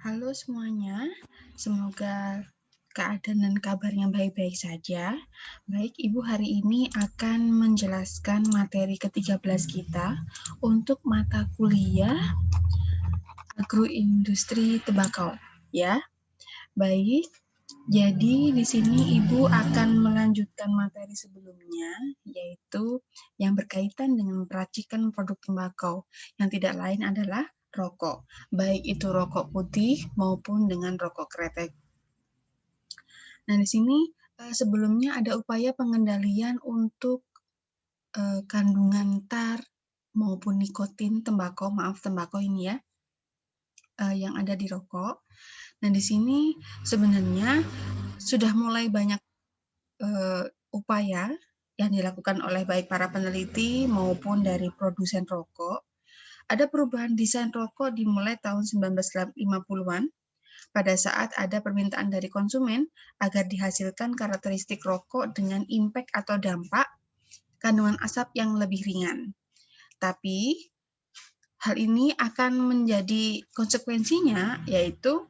Halo semuanya, semoga keadaan dan kabarnya baik-baik saja. Baik, Ibu hari ini akan menjelaskan materi ke-13 kita untuk mata kuliah Agroindustri Tembakau, ya. Baik, jadi di sini Ibu akan melanjutkan materi sebelumnya, yaitu yang berkaitan dengan peracikan produk tembakau, yang tidak lain adalah rokok, baik itu rokok putih maupun dengan rokok kretek. Nah, di sini sebelumnya ada upaya pengendalian untuk kandungan tar maupun nikotin tembakau ini ya, yang ada di rokok. Nah, di sini sebenarnya sudah mulai banyak upaya yang dilakukan oleh baik para peneliti maupun dari produsen rokok. Ada perubahan desain rokok dimulai tahun 1950-an pada saat ada permintaan dari konsumen agar dihasilkan karakteristik rokok dengan impact atau dampak kandungan asap yang lebih ringan. Tapi hal ini akan menjadi konsekuensinya yaitu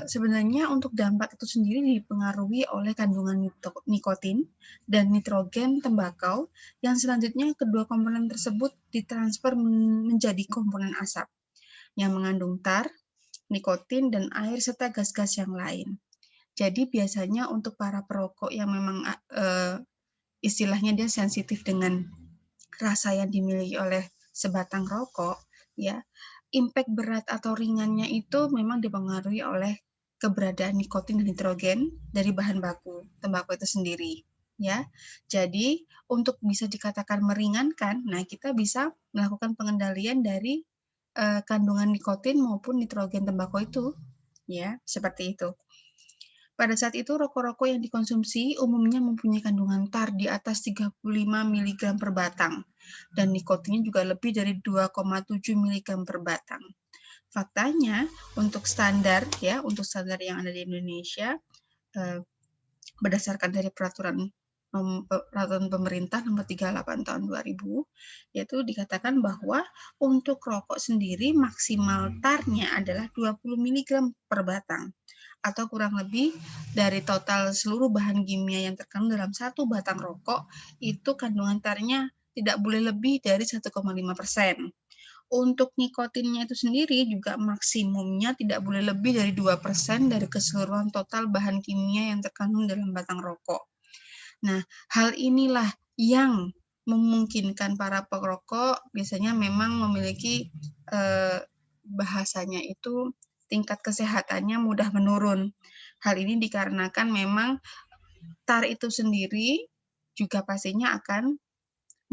sebenarnya untuk dampak itu sendiri dipengaruhi oleh kandungan nikotin dan nitrogen tembakau yang selanjutnya kedua komponen tersebut ditransfer menjadi komponen asap yang mengandung tar, nikotin, dan air serta gas-gas yang lain. Jadi biasanya untuk para perokok yang memang istilahnya dia sensitif dengan rasa yang dimiliki oleh sebatang rokok, ya, impact berat atau ringannya itu memang dipengaruhi oleh keberadaan nikotin dan nitrogen dari bahan baku tembakau itu sendiri, ya. Jadi untuk bisa dikatakan meringankan, nah kita bisa melakukan pengendalian dari kandungan nikotin maupun nitrogen tembakau itu, ya, seperti itu. Pada saat itu, rokok-rokok yang dikonsumsi umumnya mempunyai kandungan tar di atas 35 mg per batang, dan nikotinnya juga lebih dari 2,7 mg per batang. Faktanya, untuk standar yang ada di Indonesia, berdasarkan dari peraturan pemerintah nomor 38 tahun 2000, yaitu dikatakan bahwa untuk rokok sendiri maksimal tarnya adalah 20 mg per batang, atau kurang lebih dari total seluruh bahan kimia yang terkandung dalam satu batang rokok, itu kandungan tarnya tidak boleh lebih dari 1,5%. Untuk nikotinnya itu sendiri juga maksimumnya tidak boleh lebih dari 2% dari keseluruhan total bahan kimia yang terkandung dalam batang rokok. Nah, hal inilah yang memungkinkan para perokok biasanya memang memiliki bahasanya itu tingkat kesehatannya mudah menurun. Hal ini dikarenakan memang tar itu sendiri juga pastinya akan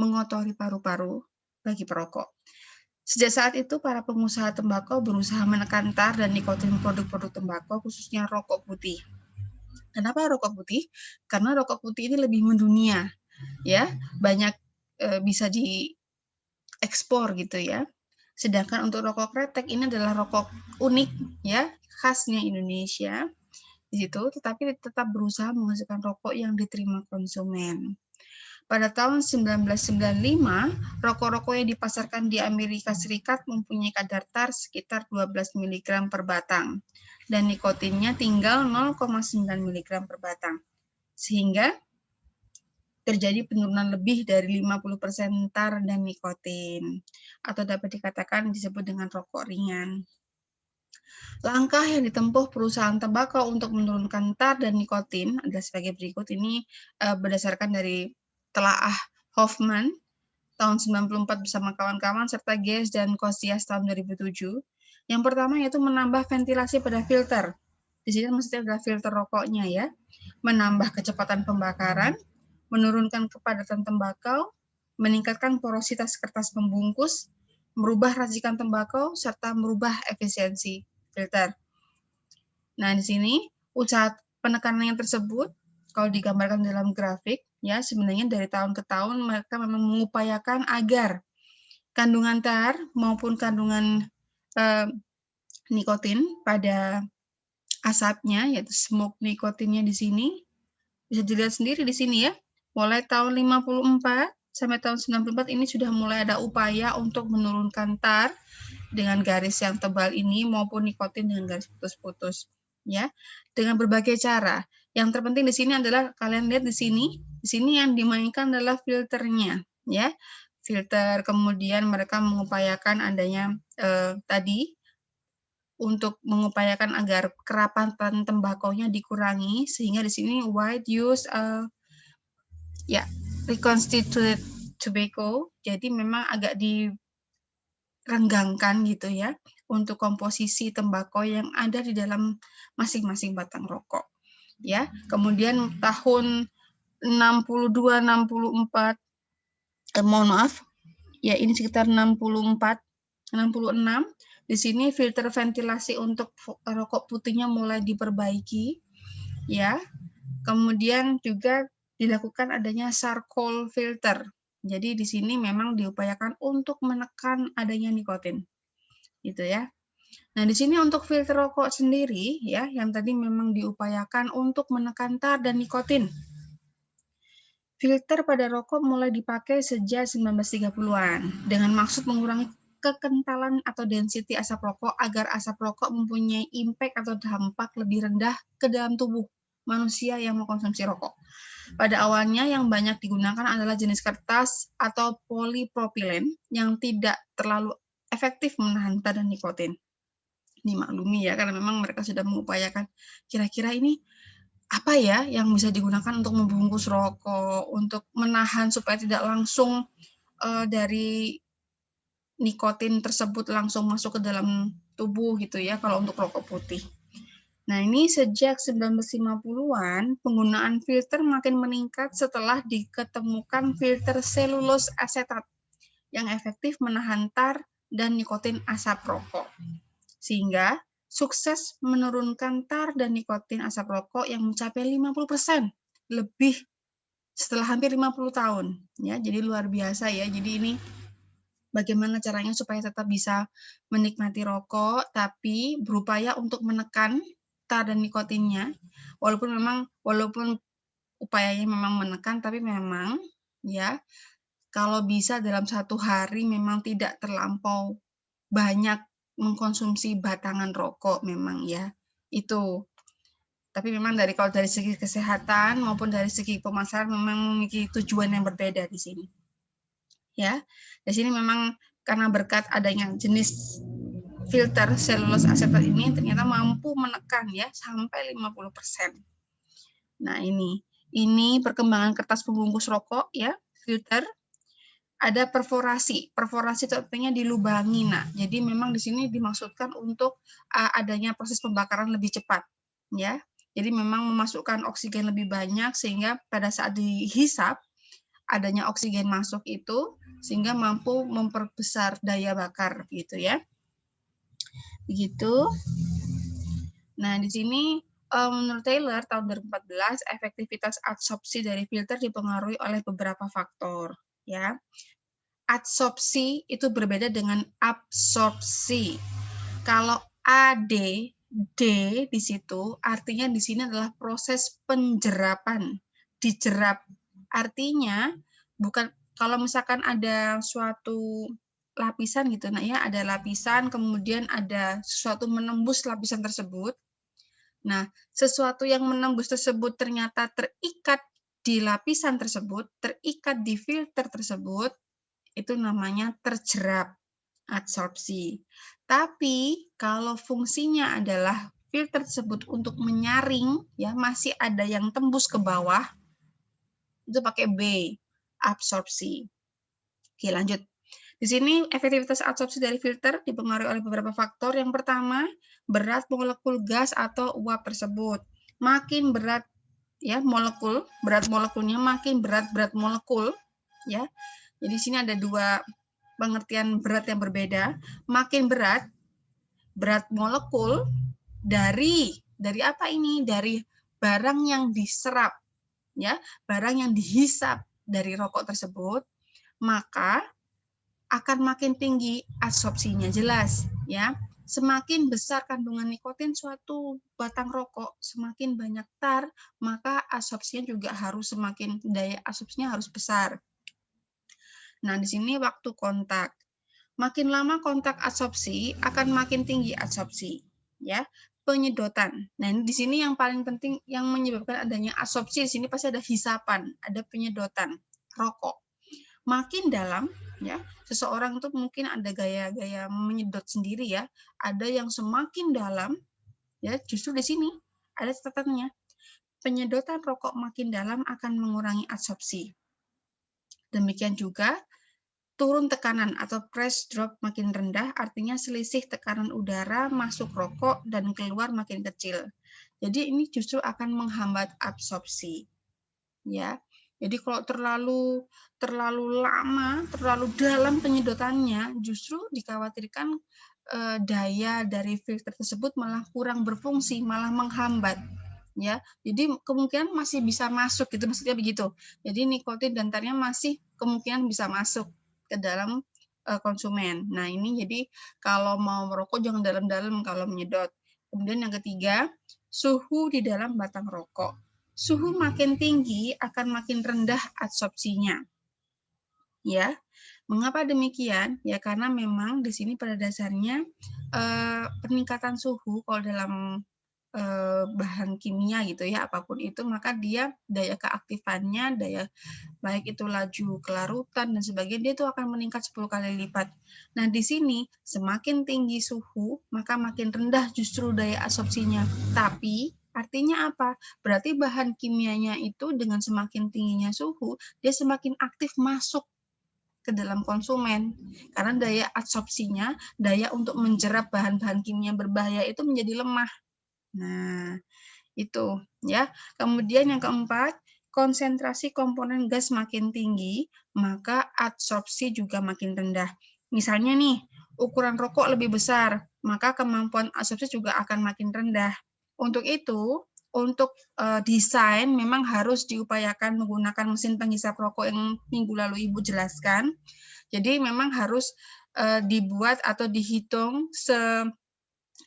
mengotori paru-paru bagi perokok. Sejak saat itu, para pengusaha tembakau berusaha menekan tar dan nikotin produk-produk tembakau, khususnya rokok putih. Kenapa rokok putih? Karena rokok putih ini lebih mendunia, ya, banyak bisa diekspor gitu ya. Sedangkan untuk rokok kretek ini adalah rokok unik, ya, khasnya Indonesia di situ, tetapi tetap berusaha menghasilkan rokok yang diterima konsumen. Pada tahun 1995, rokok-rokok yang dipasarkan di Amerika Serikat mempunyai kadar tar sekitar 12 mg per batang, dan nikotinnya tinggal 0,9 mg per batang. Sehingga terjadi penurunan lebih dari 50% tar dan nikotin, atau dapat dikatakan disebut dengan rokok ringan. Langkah yang ditempuh perusahaan tembakau untuk menurunkan tar dan nikotin adalah sebagai berikut. Ini berdasarkan dari telaah Hoffman tahun 94 bersama kawan-kawan serta Guess dan Kosias tahun 2007. Yang pertama yaitu menambah ventilasi pada filter. Di sini maksudnya adalah filter rokoknya ya. Menambah kecepatan pembakaran, menurunkan kepadatan tembakau, meningkatkan porositas kertas pembungkus, merubah racikan tembakau serta merubah efisiensi filter. Nah, di sini usaha penekanannya tersebut kalau digambarkan dalam grafik ya sebenarnya dari tahun ke tahun mereka memang mengupayakan agar kandungan tar maupun kandungan nikotin pada asapnya yaitu smoke nikotinnya di sini bisa dilihat sendiri di sini ya. Mulai tahun 54 sampai tahun 94 ini sudah mulai ada upaya untuk menurunkan tar dengan garis yang tebal ini maupun nikotin dengan garis putus-putus, ya, dengan berbagai cara. Yang terpenting di sini adalah kalian lihat di sini yang dimainkan adalah filternya, ya. Filter, kemudian mereka mengupayakan adanya tadi untuk mengupayakan agar kerapatan tembakonya dikurangi, sehingga di sini wide use ya reconstituted tobacco, jadi memang agak direnggangkan gitu ya untuk komposisi tembakau yang ada di dalam masing-masing batang rokok. Ya, kemudian tahun 62, 64, mohon maaf, ya ini sekitar 64, 66. Di sini filter ventilasi untuk rokok putihnya mulai diperbaiki, ya. Kemudian juga dilakukan adanya charcoal filter. Jadi di sini memang diupayakan untuk menekan adanya nikotin, gitu ya. Nah, di sini untuk filter rokok sendiri, ya, yang tadi memang diupayakan untuk menekan tar dan nikotin. Filter pada rokok mulai dipakai sejak 1930-an dengan maksud mengurangi kekentalan atau density asap rokok agar asap rokok mempunyai impact atau dampak lebih rendah ke dalam tubuh manusia yang mengkonsumsi rokok. Pada awalnya yang banyak digunakan adalah jenis kertas atau polipropilen yang tidak terlalu efektif menahan tar dan nikotin. Dimaklumi ya, karena memang mereka sudah mengupayakan kira-kira ini apa ya yang bisa digunakan untuk membungkus rokok, untuk menahan supaya tidak langsung dari nikotin tersebut langsung masuk ke dalam tubuh gitu ya kalau untuk rokok putih. Nah, ini sejak 1950-an penggunaan filter makin meningkat setelah diketemukan filter selulose asetat yang efektif menahan tar dan nikotin asap rokok. Sehingga sukses menurunkan tar dan nikotin asap rokok yang mencapai 50% lebih setelah hampir 50 tahun. Ya, jadi luar biasa ya. Jadi ini bagaimana caranya supaya tetap bisa menikmati rokok, tapi berupaya untuk menekan tar dan nikotinnya. Walaupun upayanya memang menekan, tapi memang ya kalau bisa dalam satu hari memang tidak terlampau banyak mengkonsumsi batangan rokok memang ya, itu. Tapi memang kalau dari segi kesehatan maupun dari segi pemasaran memang memiliki tujuan yang berbeda di sini. Ya, di sini memang karena berkat adanya jenis filter selulose asetat ini ternyata mampu menekan ya sampai 50%. Nah, ini perkembangan kertas pembungkus rokok ya, filter. Ada perforasi. Perforasi itu artinya dilubangi. Nah, jadi memang di sini dimaksudkan untuk adanya proses pembakaran lebih cepat, ya. Jadi memang memasukkan oksigen lebih banyak sehingga pada saat dihisap adanya oksigen masuk itu sehingga mampu memperbesar daya bakar gitu ya. Begitu. Nah, di sini menurut Taylor tahun 2014 efektivitas adsorpsi dari filter dipengaruhi oleh beberapa faktor, ya. Adsorpsi itu berbeda dengan absorpsi. Kalau AD, D di situ artinya di sini adalah proses penjerapan, dijerap. Artinya bukan kalau misalkan ada suatu lapisan gitu, nah ya ada lapisan kemudian ada sesuatu menembus lapisan tersebut. Nah, sesuatu yang menembus tersebut ternyata terikat di lapisan tersebut, terikat di filter tersebut, itu namanya terjerap, adsorpsi. Tapi kalau fungsinya adalah filter tersebut untuk menyaring, ya masih ada yang tembus ke bawah, itu pakai B, absorpsi. Oke, lanjut. Di sini efektivitas adsorpsi dari filter dipengaruhi oleh beberapa faktor. Yang pertama, berat molekul gas atau uap tersebut. Makin berat ya molekul, berat molekulnya makin berat molekul ya. Jadi di sini ada dua pengertian berat yang berbeda. Makin berat molekul dari apa ini? Dari barang yang diserap ya, barang yang dihisap dari rokok tersebut, maka akan makin tinggi adsorpsinya, jelas ya. Semakin besar kandungan nikotin suatu batang rokok, semakin banyak tar, maka adsorpsinya juga harus daya adsorpsinya harus besar. Nah, di sini waktu kontak. Makin lama kontak adsorpsi akan makin tinggi adsorpsi, ya. Penyedotan. Nah, di sini yang paling penting yang menyebabkan adanya adsorpsi di sini pasti ada hisapan, ada penyedotan rokok. Makin dalam, ya, seseorang tuh mungkin ada gaya-gaya menyedot sendiri ya. Ada yang semakin dalam, ya, justru di sini ada catatannya. Penyedotan rokok makin dalam akan mengurangi adsorpsi. Demikian juga turun tekanan atau press drop makin rendah, artinya selisih tekanan udara masuk rokok dan keluar makin kecil. Jadi ini justru akan menghambat absorpsi, ya. Jadi kalau terlalu lama, terlalu dalam penyedotannya, justru dikhawatirkan daya dari filter tersebut malah kurang berfungsi, malah menghambat. Ya, jadi kemungkinan masih bisa masuk gitu, maksudnya begitu. Jadi nikotin dan tarnya masih kemungkinan bisa masuk ke dalam konsumen. Nah, ini jadi kalau mau merokok jangan dalam-dalam kalau menyedot. Kemudian yang ketiga, suhu di dalam batang rokok. Suhu makin tinggi akan makin rendah adsorpsinya. Ya, mengapa demikian? Ya karena memang di sini pada dasarnya peningkatan suhu kalau dalam bahan kimia gitu ya, apapun itu, maka dia daya keaktifannya, daya baik itu laju kelarutan dan sebagainya, dia itu akan meningkat 10 kali lipat. Nah, di sini semakin tinggi suhu, maka makin rendah justru daya absorpsinya. Tapi artinya apa? Berarti bahan kimianya itu dengan semakin tingginya suhu, dia semakin aktif masuk ke dalam konsumen. Karena daya absorpsinya, daya untuk menjerap bahan-bahan kimia berbahaya itu menjadi lemah. Nah, itu ya. Kemudian yang keempat, konsentrasi komponen gas makin tinggi, maka absorpsi juga makin rendah. Misalnya nih, ukuran rokok lebih besar, maka kemampuan absorpsi juga akan makin rendah. Untuk itu, untuk desain memang harus diupayakan menggunakan mesin penghisap rokok yang minggu lalu Ibu jelaskan. Jadi memang harus dibuat atau dihitung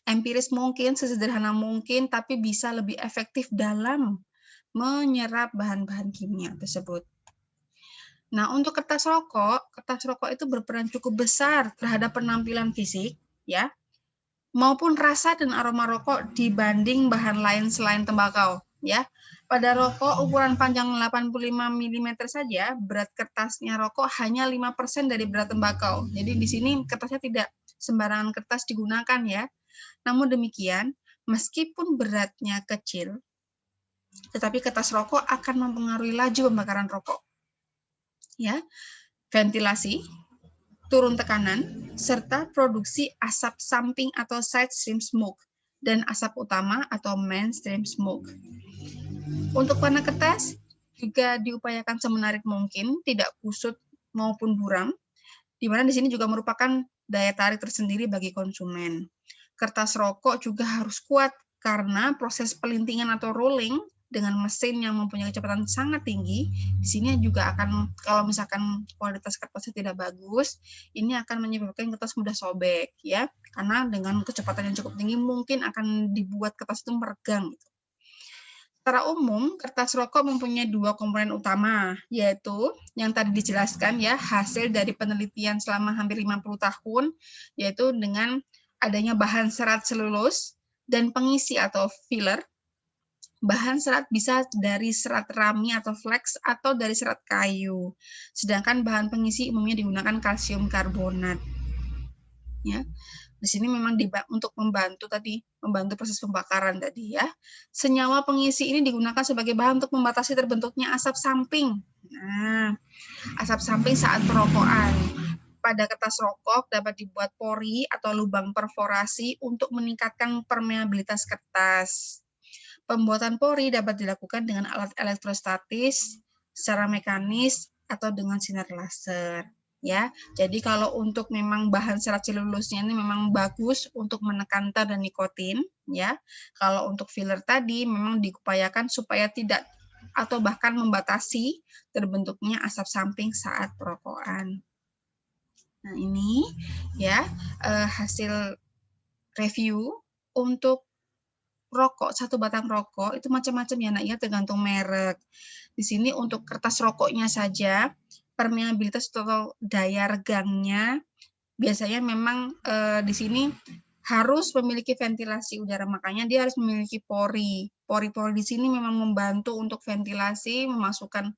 empiris mungkin, sesederhana mungkin, tapi bisa lebih efektif dalam menyerap bahan-bahan kimia tersebut. Nah, untuk kertas rokok itu berperan cukup besar terhadap penampilan fisik, ya, maupun rasa dan aroma rokok dibanding bahan lain selain tembakau, ya. Pada rokok ukuran panjang 85 mm saja, berat kertasnya rokok hanya 5% dari berat tembakau. Jadi di sini kertasnya tidak sembarangan kertas digunakan ya. Namun demikian, meskipun beratnya kecil, tetapi kertas rokok akan mempengaruhi laju pembakaran rokok. Ya, ventilasi, turun tekanan, serta produksi asap samping atau side stream smoke dan asap utama atau mainstream smoke. Untuk warna kertas juga diupayakan semenarik mungkin, tidak kusut maupun buram, di mana di sini juga merupakan daya tarik tersendiri bagi konsumen. Kertas rokok juga harus kuat karena proses pelintingan atau rolling dengan mesin yang mempunyai kecepatan sangat tinggi, di sini juga akan, kalau misalkan kualitas kertasnya tidak bagus, ini akan menyebabkan kertas mudah sobek, ya, karena dengan kecepatan yang cukup tinggi mungkin akan dibuat kertas itu meregang. Secara umum, kertas rokok mempunyai dua komponen utama, yaitu yang tadi dijelaskan ya, hasil dari penelitian selama hampir 50 tahun, yaitu dengan adanya bahan serat selulus dan pengisi atau filler. Bahan serat bisa dari serat rami atau flax atau dari serat kayu. Sedangkan bahan pengisi umumnya digunakan kalsium karbonat. Ya. Di sini memang untuk membantu proses pembakaran tadi ya. Senyawa pengisi ini digunakan sebagai bahan untuk membatasi terbentuknya asap samping. Nah, asap samping saat perokokan. Pada kertas rokok dapat dibuat pori atau lubang perforasi untuk meningkatkan permeabilitas kertas. Pembuatan pori dapat dilakukan dengan alat elektrostatis, secara mekanis, atau dengan sinar laser. Ya, jadi kalau untuk memang bahan serat selulusnya ini memang bagus untuk menekan tar dan nikotin, ya. Kalau untuk filler tadi memang diupayakan supaya tidak atau bahkan membatasi terbentuknya asap samping saat perokokan. Nah, ini ya hasil review untuk rokok, satu batang rokok itu macam-macam ya nak ya, tergantung merek. Di sini untuk kertas rokoknya saja, permeabilitas atau daya regangnya biasanya memang di sini harus memiliki ventilasi udara, makanya dia harus memiliki pori. Pori-pori di sini memang membantu untuk ventilasi, memasukkan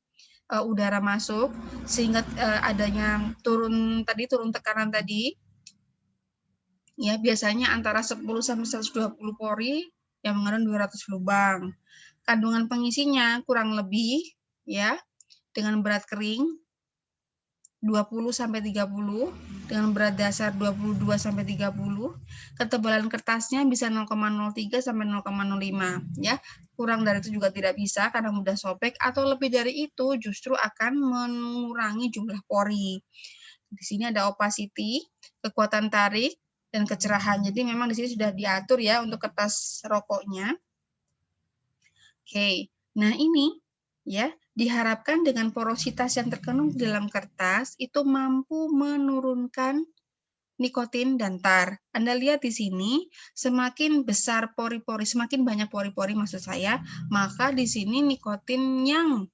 udara masuk, sehingga adanya turun tekanan tadi, ya biasanya antara 10 sampai 120 pori yang mengandung 200 lubang. Kandungan pengisinya kurang lebih ya dengan berat kering 20 sampai 30, dengan berat dasar 22 sampai 30, ketebalan kertasnya bisa 0,03 sampai 0,05 ya. Kurang dari itu juga tidak bisa karena mudah sobek, atau lebih dari itu justru akan mengurangi jumlah pori. Di sini ada opacity, kekuatan tarik, dan kecerahan. Jadi memang di sini sudah diatur ya untuk kertas rokoknya. Oke, nah ini ya diharapkan dengan porositas yang terkandung di dalam kertas itu mampu menurunkan nikotin dan tar. Anda lihat di sini, semakin besar pori-pori, semakin banyak pori-pori maksud saya, maka di sini nikotin yang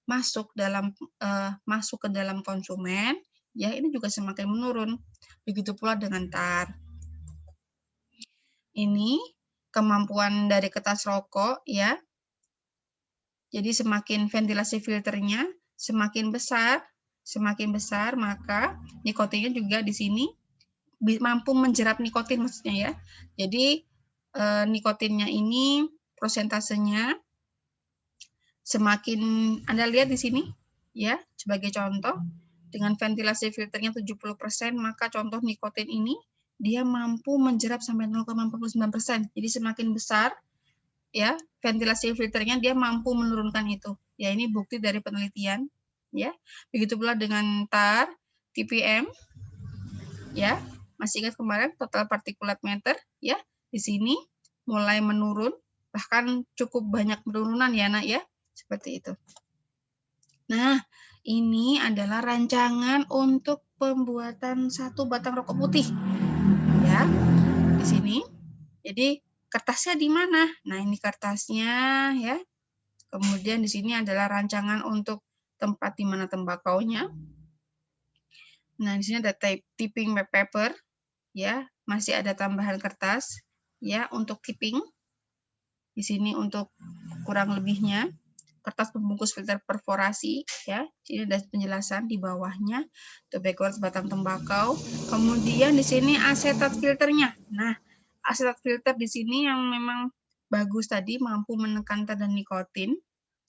masuk ke dalam konsumen, ya ini juga semakin menurun. Begitu pula dengan tar. Ini kemampuan dari kertas rokok ya. Jadi semakin ventilasi filternya semakin besar maka nikotinnya juga di sini mampu menjerap nikotin maksudnya ya. Jadi nikotinnya ini prosentasenya semakin Anda lihat di sini ya, sebagai contoh dengan ventilasi filternya 70%, maka contoh nikotin ini dia mampu menjerap sampai 0,49%. Jadi semakin besar ya ventilasi filternya, dia mampu menurunkan itu. Ya ini bukti dari penelitian ya. Begitu pula dengan tar, TPM ya. Masih ingat kemarin total particulate matter ya. Di sini mulai menurun, bahkan cukup banyak penurunan ya Nak ya. Seperti itu. Nah, ini adalah rancangan untuk pembuatan satu batang rokok putih. Ya, di sini. Jadi kertasnya di mana? Nah, ini kertasnya ya. Kemudian di sini adalah rancangan untuk tempat di mana tembakaunya. Nah, di sini ada tipping paper ya, masih ada tambahan kertas ya untuk tipping. Di sini untuk kurang lebihnya kertas pembungkus filter perforasi ya. Sini ada penjelasan di bawahnya. Tobacco batang tembakau. Kemudian di sini asetat filternya. Nah, asetat filter di sini yang memang bagus tadi mampu menekan tar dan nikotin.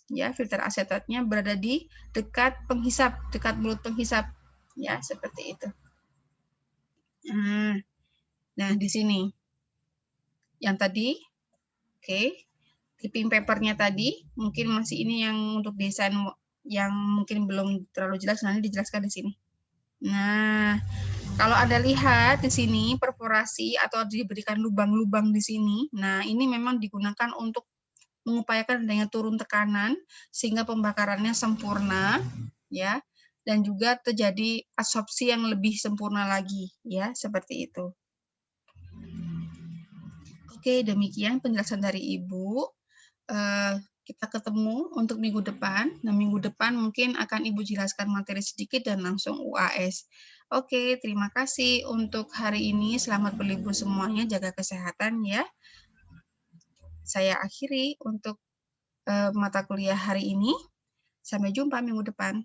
Ya, filter asetatnya berada di dekat penghisap, dekat mulut penghisap. Ya, seperti itu. Nah, di sini yang tadi, oke. Tipping papernya tadi, mungkin masih ini yang untuk desain yang mungkin belum terlalu jelas, nanti dijelaskan di sini. Nah, kalau Anda lihat di sini perforasi atau diberikan lubang-lubang di sini, nah ini memang digunakan untuk mengupayakan adanya turun tekanan sehingga pembakarannya sempurna, ya, dan juga terjadi absorpsi yang lebih sempurna lagi, ya, seperti itu. Oke, demikian penjelasan dari Ibu. Kita ketemu untuk minggu depan. Nah, minggu depan mungkin akan Ibu jelaskan materi sedikit dan langsung UAS. Oke, terima kasih untuk hari ini. Selamat berlibur semuanya, jaga kesehatan ya. Saya akhiri untuk mata kuliah hari ini. Sampai jumpa minggu depan.